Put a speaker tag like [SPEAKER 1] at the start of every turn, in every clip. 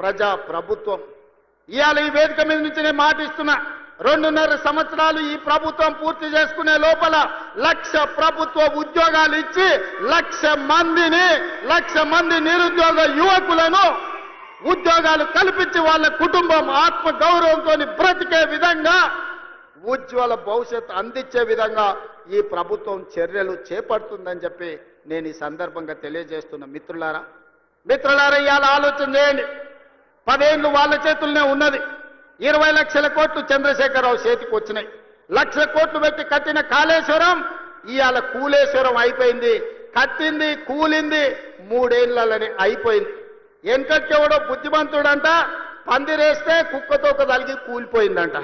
[SPEAKER 1] ప్రజా ప్రభుత్వం. ఇవాళ ఈ వేదిక మీద నుంచి నేను మాటిస్తున్నా, 2.5 సంవత్సరాలు ఈ ప్రభుత్వం పూర్తి చేసుకునే లోపల 1,00,000 ప్రభుత్వ ఉద్యోగాలు ఇచ్చి 1,00,000 మంది నిరుద్యోగ యువకులను ఉద్యోగాలు కల్పించి వాళ్ళ కుటుంబం ఆత్మ గౌరవంతో బ్రతికే విధంగా ఉజ్వల భవిష్యత్తు అందించే విధంగా ఈ ప్రభుత్వం చర్యలు చేపడుతుందని చెప్పి నేను ఈ సందర్భంగా తెలియజేస్తున్న మిత్రులారా ఇవాళ ఆలోచన చేయండి. 10 ఏళ్ళు వాళ్ళ చేతుల్లోనే ఉన్నది. 20 లక్షల కోట్లు చంద్రశేఖరరావు చేతికి వచ్చినాయి. 1,00,000 కోట్లు పెట్టి కట్టిన కాళేశ్వరం ఇవాళ కూలేశ్వరం అయిపోయింది. కట్టింది కూలింది 3 ఏళ్లలోనే అయిపోయింది. వెనకట్టెవడో బుద్ధిమంతుడంట పందిరేస్తే కుక్కతో తలిగి కూలిపోయిందంట.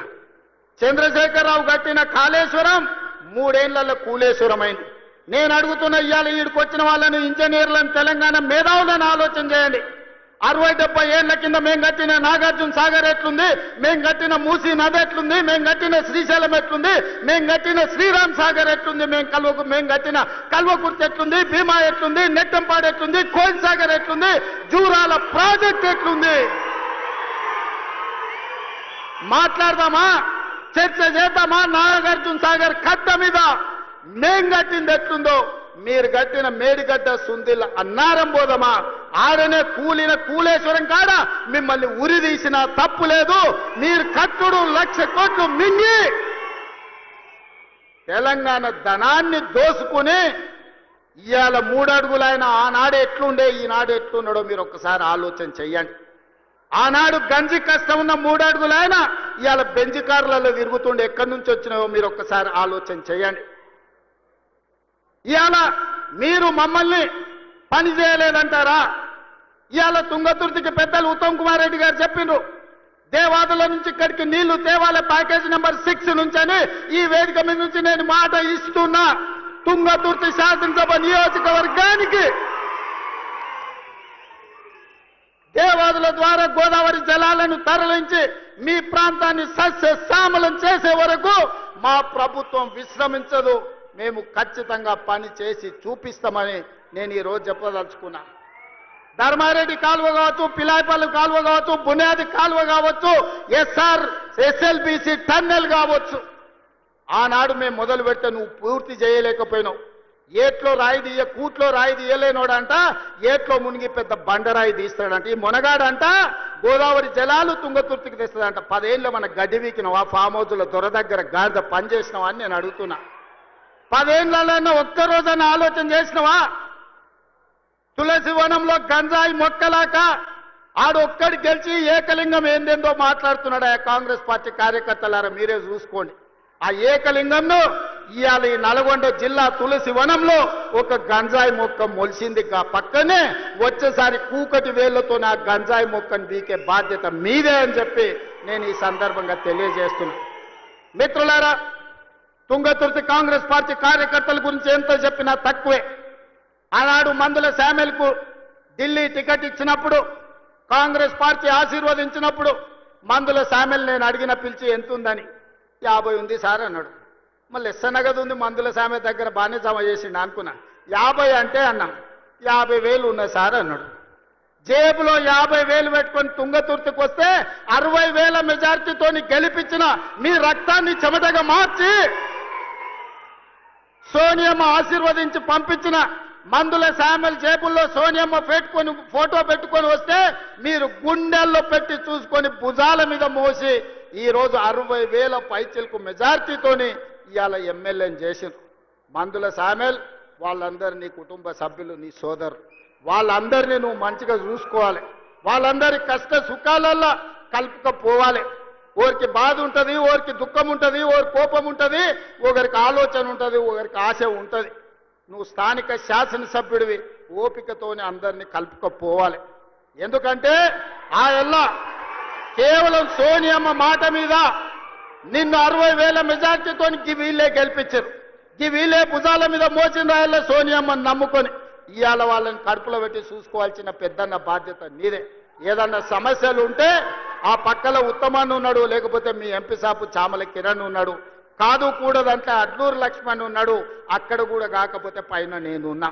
[SPEAKER 1] చంద్రశేఖరరావు కట్టిన కాళేశ్వరం 3 ఏళ్లలో కూలేశ్వరం అయింది. నేను అడుగుతున్న ఇవాళ ఈడికి వచ్చిన వాళ్ళని ఇంజనీర్లను తెలంగాణ మేధావులను ఆలోచన చేయండి. 60-70 ఏళ్ల కింద మేము కట్టిన నాగార్జున సాగర్ ఎట్లుంది, మేము కట్టిన మూసీ నది ఎట్లుంది, మేము కట్టిన శ్రీశైలం ఎట్లుంది, మేము కట్టిన శ్రీరామ్ సాగర్ ఎట్లుంది, మేము కట్టిన కల్వకుర్తి ఎట్లుంది, భీమా ఎట్లుంది, నెట్టంపాడు ఎట్లుంది, కోయిల్ సాగర్ ఎట్లుంది, జూరాల ప్రాజెక్ట్ ఎట్లుంది. మాట్లాడదామా, చర్చ చేద్దామా? నాగార్జున సాగర్ కట్ట మీద మేం కట్టింది ఎట్లుందో మీరు కట్టిన మేడిగడ్డ సుందిల అన్నారం పోదమా? ఆడనే కూలిన కూలేశ్వరం కాడ మిమ్మల్ని ఉరి తీసినా తప్పు లేదు. మీరు కట్టుడు 1,00,000 కోట్లు మింగి తెలంగాణ ధనాన్ని దోసుకుని ఇవాళ 3 అడుగులైన ఆనాడు ఎట్లుండే ఈనాడు ఎట్లున్నాడో మీరు ఒక్కసారి ఆలోచన చెయ్యండి. ఆనాడు గంజి కష్టం ఉన్న 3 అడుగులైన ఇవాళ బెంజి కార్లలో తిరుగుతుండే ఎక్కడి నుంచి వచ్చినాయో మీరు ఒక్కసారి ఆలోచన చేయండి. ఇవాళ మీరు మమ్మల్ని పని చేయలేదంటారా? ఇవాళ తుంగతుర్తికి పెద్దలు ఉత్తమ్ కుమార్ రెడ్డి గారు చెప్పిండ్రు, దేవాదుల నుంచి ఇక్కడికి నీళ్లు తేవాలే ప్యాకేజ్ నెంబర్ 6 నుంచి అని ఈ వేదిక మీద నుంచి నేను మాట ఇస్తున్నా. తుంగతుర్తి శాసనసభ నియోజకవర్గానికి దేవాదుల ద్వారా గోదావరి జలాలను తరలించి మీ ప్రాంతాన్ని సస్యశ్యామలం చేసే వరకు మా ప్రభుత్వం విశ్రమించదు. మేము ఖచ్చితంగా పని చేసి చూపిస్తామని నేను ఈరోజు చెప్పదలుచుకున్నా. ధర్మారెడ్డి కాలువ కావచ్చు, పిలాయిపల్లి కాలువ కావచ్చు, బునియాది కాలువ కావచ్చు, SLBC టన్నెల్ కావచ్చు, ఆనాడు మేము మొదలు పెట్టే నువ్వు పూర్తి చేయలేకపోయినావు. ఏట్లో రాయి తీయ కూట్లో రాయి తీయలేనోడంట ఏట్లో మునిగి పెద్ద బండరాయి తీస్తాడంట. ఈ మొనగాడంట గోదావరి జలాలు తుంగతుర్తికి తెస్తాడంట. 10 ఏళ్ళు మన గడ్డి వీకినవా? ఫామ్ హౌస్లో దొర దగ్గర గాడిద పని చేసినావా అని నేను అడుగుతున్నా. 10 ఏళ్ళన్నా ఒక్కరోజన్నా ఆలోచన చేసినవా? తులసి వనంలో గంజాయి మొక్కలాక ఆడొక్కడి గెలిచి ఏకలింగం ఏందేందో మాట్లాడుతున్నాడు. ఆ కాంగ్రెస్ పార్టీ కార్యకర్తలారా మీరే చూసుకోండి. ఆ ఏకలింగంను ఇవాళ ఈ నల్గొండ జిల్లా తులసి వనంలో ఒక గంజాయి మొక్క మొలిసింది. పక్కనే వచ్చేసారి కూకటి వేళ్లతో నా గంజాయి మొక్కను బీకే బాధ్యత మీదే అని చెప్పి నేను ఈ సందర్భంగా తెలియజేస్తున్నా. మిత్రులారా, తుంగతుర్తి కాంగ్రెస్ పార్టీ కార్యకర్తల గురించి ఎంత చెప్పినా తక్కువే. ఆనాడు మందుల శామెల్కు ఢిల్లీ టికెట్ ఇచ్చినప్పుడు, కాంగ్రెస్ పార్టీ ఆశీర్వదించినప్పుడు మందుల శామెల్ నేను అడిగిన పిలిచి ఎంత ఉందని 50 ఉంది సార్ అన్నాడు. మళ్ళీ ఎస్సనగదు ఉంది మందుల శామె దగ్గర బాగానే జమ చేసిండు అనుకున్నా. 50 అంటే అన్నా 50,000 ఉన్నాయి సార్ అన్నాడు. జేబులో 50,000 పెట్టుకొని తుంగతుర్తికి వస్తే 60,000 మెజార్టీతో గెలిపించిన మీ రక్తాన్ని చెమటగా మార్చి సోనియమ్మ ఆశీర్వదించి పంపించిన మందుల శామెల్ జేబుల్లో సోనియమ్మ ఫోటో పెట్టుకొని వస్తే మీరు గుండెల్లో పెట్టి చూసుకొని భుజాల మీద మోసి ఈరోజు 60,000 పైచిలకు మెజార్టీతోని ఇవాళ ఎమ్మెల్యేని చేసిండ్రు. మందుల శామెల్ వాళ్ళందరూ నీ కుటుంబ సభ్యులు, నీ సోదరు, వాళ్ళందరినీ నువ్వు మంచిగా చూసుకోవాలి. వాళ్ళందరి కష్ట సుఖాలల్లో కలుపుకపోవాలి. ఒకరికి బాధ ఉంటుంది, ఒకరికి దుఃఖం ఉంటుంది, ఒకరికి కోపం ఉంటుంది, ఒకరికి ఆలోచన ఉంటుంది, ఒకరికి ఆశ ఉంటుంది. నువ్వు స్థానిక శాసనసభ్యుడివి, ఓపికతోనే అందరినీ కలుపుకపోవాలి. ఎందుకంటే ఆ ఎల్లా కేవలం సోనియమ్మ మాట మీద నిన్ను 60,000 మెజార్టీతో వీళ్ళే గెలిపించారు. వీళ్ళే భుజాల మీద మోసిన రాయల్లో సోనియమ్మని నమ్ముకొని ఇవాళ వాళ్ళని కడుపులో పెట్టి చూసుకోవాల్సిన పెద్దన్న బాధ్యత నీదే. ఏదన్నా సమస్యలు ఉంటే ఆ పక్కల ఉత్తమాన్ని ఉన్నాడు, లేకపోతే మీ ఎంపీ సాపు చామల కిరణ్ ఉన్నాడు, కాదు కూడదంటే అడ్లూరు లక్ష్మణ్ ఉన్నాడు, అక్కడ కూడా కాకపోతే పైన నేను ఉన్నా.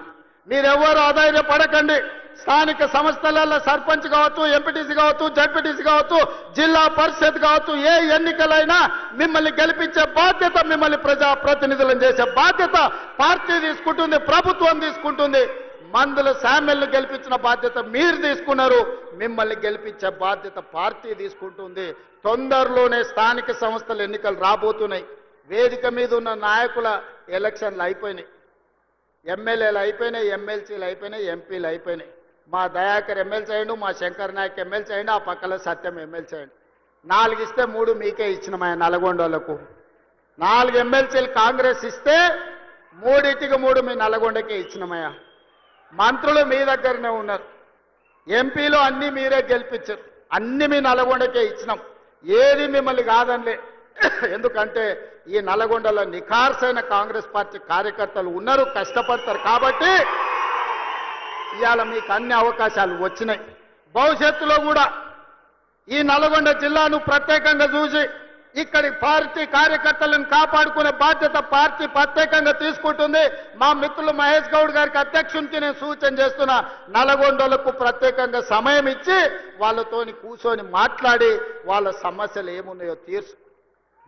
[SPEAKER 1] మీరెవ్వరూ అధైర్యపడకండి. స్థానిక సంస్థలలో సర్పంచ్ కావచ్చు, ఎంపీటీసీ కావచ్చు, జడ్పీటీసీ కావచ్చు, జిల్లా పరిషత్ కావచ్చు, ఏ ఎన్నికలైనా మిమ్మల్ని గెలిపించే బాధ్యత, మిమ్మల్ని ప్రజాప్రతినిధులను చేసే బాధ్యత పార్టీ తీసుకుంటుంది, ప్రభుత్వం తీసుకుంటుంది. మందుల శామ్యుల్ని గెలిపించిన బాధ్యత మీరు తీసుకున్నారు, మిమ్మల్ని గెలిపించే బాధ్యత పార్టీ తీసుకుంటుంది. తొందరలోనే స్థానిక సంస్థల ఎన్నికలు రాబోతున్నాయి. వేదిక మీద ఉన్న నాయకుల ఎలక్షన్లు అయిపోయినాయి, ఎమ్మెల్యేలు అయిపోయినాయి, ఎమ్మెల్సీలు అయిపోయినాయి, ఎంపీలు అయిపోయినాయి. మా దయాకర్ ఎమ్మెల్సీ అయ్యండు, మా శంకర్ నాయక్ ఎమ్మెల్సీ అయ్యండు, ఆ పక్కల సత్యం ఎమ్మెల్సీ అయ్యండు. 4 ఇస్తే 3 మీకే ఇచ్చినమయ్యా. నల్గొండలకు 4 ఎమ్మెల్సీలు కాంగ్రెస్ ఇస్తే 3 మీ నల్గొండకే ఇచ్చినమయ్యా. మంత్రులు మీ దగ్గరనే ఉన్నారు, ఎంపీలు అన్ని మీరే గెలిపించారు, అన్ని మీ నల్గొండకే ఇచ్చినాం. ఏది మిమ్మల్ని కాదనిలే. ఎందుకంటే ఈ నల్గొండలో నిఖార్సైన కాంగ్రెస్ పార్టీ కార్యకర్తలు ఉన్నారు, కష్టపడతారు. కాబట్టి ఇవాళ మీకు అన్ని అవకాశాలు వచ్చినాయి. భవిష్యత్తులో కూడా ఈ నల్గొండ జిల్లాను ప్రత్యేకంగా చూసి ఇక్కడి పార్టీ కార్యకర్తలను కాపాడుకునే బాధ్యత పార్టీ ప్రత్యేకంగా తీసుకుంటుంది. మా మిత్రులు మహేష్ గౌడ్ గారికి అధ్యక్షునికి నేను సూచన చేస్తున్నా, నల్గొండలకు ప్రత్యేకంగా సమయం ఇచ్చి వాళ్ళతోని కూర్చొని మాట్లాడి వాళ్ళ సమస్యలు ఏమున్నాయో తీర్చు.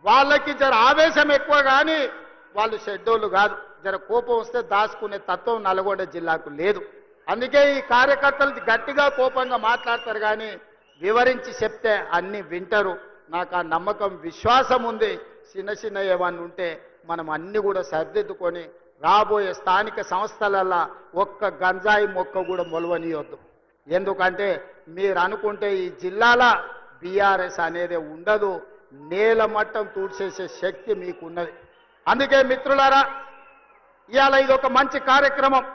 [SPEAKER 1] వాళ్ళకి జర ఆవేశం ఎక్కువ కానీ వాళ్ళు షెడ్యూళ్ళు కాదు. జర కోపం వస్తే దాచుకునే తత్వం నల్గొండ జిల్లాకు లేదు. అందుకే ఈ కార్యకర్తలు గట్టిగా కోపంగా మాట్లాడతారు కానీ వివరించి చెప్తే అన్ని వింటారు. నాకు ఆ నమ్మకం, విశ్వాసం ఉంది. చిన్న ఏమన్నా ఉంటే మనం అన్ని కూడా సర్దిద్దుకొని రాబోయే స్థానిక సంస్థలల్లో ఒక్క గంజాయి మొక్క కూడా మొలవనియొద్దు. ఎందుకంటే మీరు అనుకుంటే ఈ జిల్లాల బీఆర్ఎస్ అనేది ఉండదు, నేల మట్టం తూడ్చేసే శక్తి మీకున్నది. అందుకే మిత్రులారా, ఇవాళ ఇది ఒక మంచి కార్యక్రమం.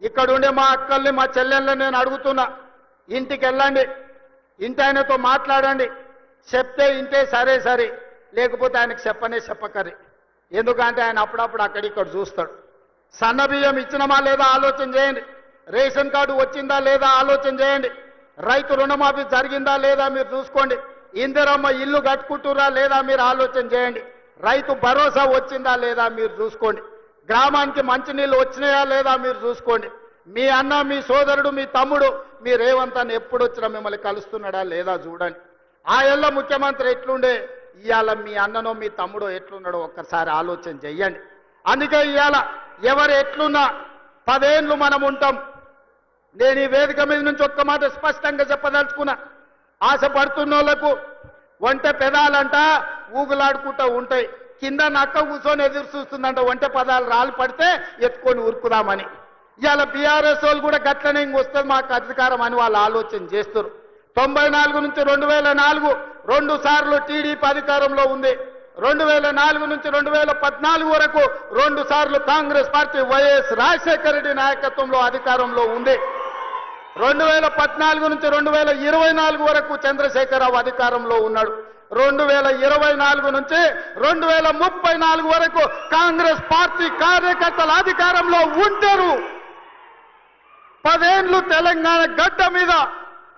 [SPEAKER 1] ఇక్కడ ఉండే మా అక్కల్ని, మా చెల్లెళ్ళని నేను అడుగుతున్నా, ఇంటికి వెళ్ళండి, ఇంటి ఆయనతో మాట్లాడండి. చెప్తే ఇంటే సరే, లేకపోతే ఆయనకు చెప్పకరి. ఎందుకంటే ఆయన అప్పుడప్పుడు అక్కడిక్కడ చూస్తాడు. సన్నబియ్యం ఇచ్చినమా లేదా ఆలోచన చేయండి. రేషన్ కార్డు వచ్చిందా లేదా ఆలోచన చేయండి. రైతు రుణమాఫీ జరిగిందా లేదా మీరు చూసుకోండి. ఇందిరమ్మ ఇల్లు కట్టుకుంటురా లేదా మీరు ఆలోచన చేయండి. రైతు భరోసా వచ్చిందా లేదా మీరు చూసుకోండి. గ్రామానికి మంచినీళ్ళు వచ్చినాయా లేదా మీరు చూసుకోండి. మీ అన్న, మీ సోదరుడు, మీ తమ్ముడు, మీ రేవంత్ అన్న ఎప్పుడు వచ్చినా మిమ్మల్ని కలుస్తున్నాడా లేదా చూడండి. ఆ ఏళ్ళ ముఖ్యమంత్రి ఎట్లుండే, ఇవాళ మీ అన్ననో మీ తమ్ముడో ఎట్లున్నాడో ఒక్కసారి ఆలోచన చెయ్యండి. అందుకే ఇవాళ ఎవరు ఎట్లున్నా 10 ఏళ్ళు మనం ఉంటాం. నేను ఈ వేదిక మీద నుంచి ఒక్క మాట స్పష్టంగా చెప్పదలుచుకున్నా. ఆశపడుతున్న వాళ్ళకు ఒంటె పెదాలంట ఊగులాడుకుంటూ ఉంటాయి, కింద నక్క కూర్చొని ఎదురు చూస్తుందంట ఒంటె పదాలు రాళ్ళు పడితే ఎత్తుకొని ఉరుకుదామని. ఇవాళ బీఆర్ఎస్ వాళ్ళు కూడా గట్లనే ఇంకొస్తుంది మాకు అధికారం అని వాళ్ళు ఆలోచన చేస్తారు. 94 నుంచి 2004 2 సార్లు టీడీపీ అధికారంలో ఉంది. 2004 నుంచి 2014 వరకు 2 సార్లు కాంగ్రెస్ పార్టీ వైఎస్ రాజశేఖర రెడ్డి నాయకత్వంలో అధికారంలో ఉంది. 2014 నుంచి 2024 వరకు చంద్రశేఖరరావు అధికారంలో ఉన్నాడు. 2024 నుంచి 2034 వరకు కాంగ్రెస్ పార్టీ కార్యకర్తల అధికారంలో ఉంటారు. 10 ఏళ్ళు తెలంగాణ గడ్డ మీద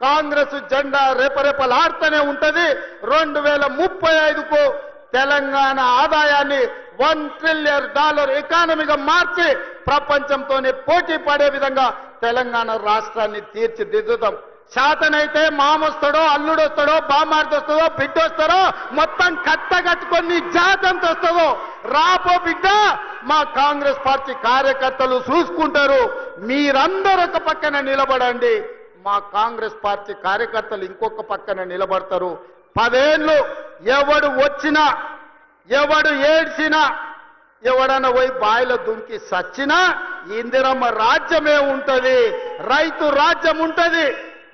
[SPEAKER 1] కాంగ్రెస్ జెండా రెపరెపలాడుతూనే ఉంటది. 2035కు తెలంగాణ ఆదాయాన్ని $1 ట్రిలియన్ ఎకానమీగా మార్చి ప్రపంచంతోనే పోటీ పడే విధంగా తెలంగాణ రాష్ట్రాన్ని తీర్చిదిద్దుతాం. శాతనైతే మామొస్తాడో, అల్లుడొస్తాడో, బామార్దొస్తాడో, బిడ్డొస్తాడో, మొత్తం కట్టగట్టుకొని జాతంత వస్తుందో రాబో బిడ్డ మా కాంగ్రెస్ పార్టీ కార్యకర్తలు చూసుకుంటారు. మీరందరూ ఒక పక్కన నిలబడండి, మా కాంగ్రెస్ పార్టీ కార్యకర్తలు ఇంకొక పక్కన నిలబడతారు. 10 ఏళ్ళు ఎవడు వచ్చినా, ఎవడు ఏడ్చినా, ఎవడన్నా పోయి బాయిలో దుంకి సచ్చినా ఇందిరమ్మ రాజ్యమే ఉంటది, రైతు రాజ్యం ఉంటది.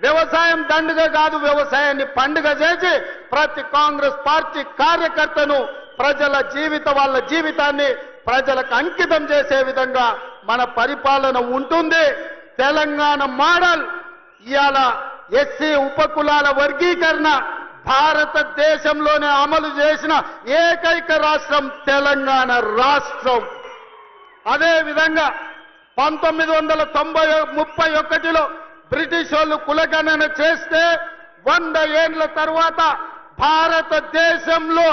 [SPEAKER 1] వ్యవసాయం దండుగ కాదు, వ్యవసాయాన్ని పండుగ చేసి ప్రతి కాంగ్రెస్ పార్టీ కార్యకర్తను వాళ్ళ జీవితాన్ని ప్రజలకు అంకితం చేసే విధంగా మన పరిపాలన ఉంటుంది. తెలంగాణ మోడల్ ఇవాళ ఎస్సీ ఉపకులాల వర్గీకరణ భారతదేశంలోనే అమలు చేసిన ఏకైక రాష్ట్రం తెలంగాణ రాష్ట్రం. అదే విధంగా 1931లో బ్రిటిష్ వాళ్ళు కులగణన చేస్తే 100 ఏళ్ల తర్వాత భారతదేశంలో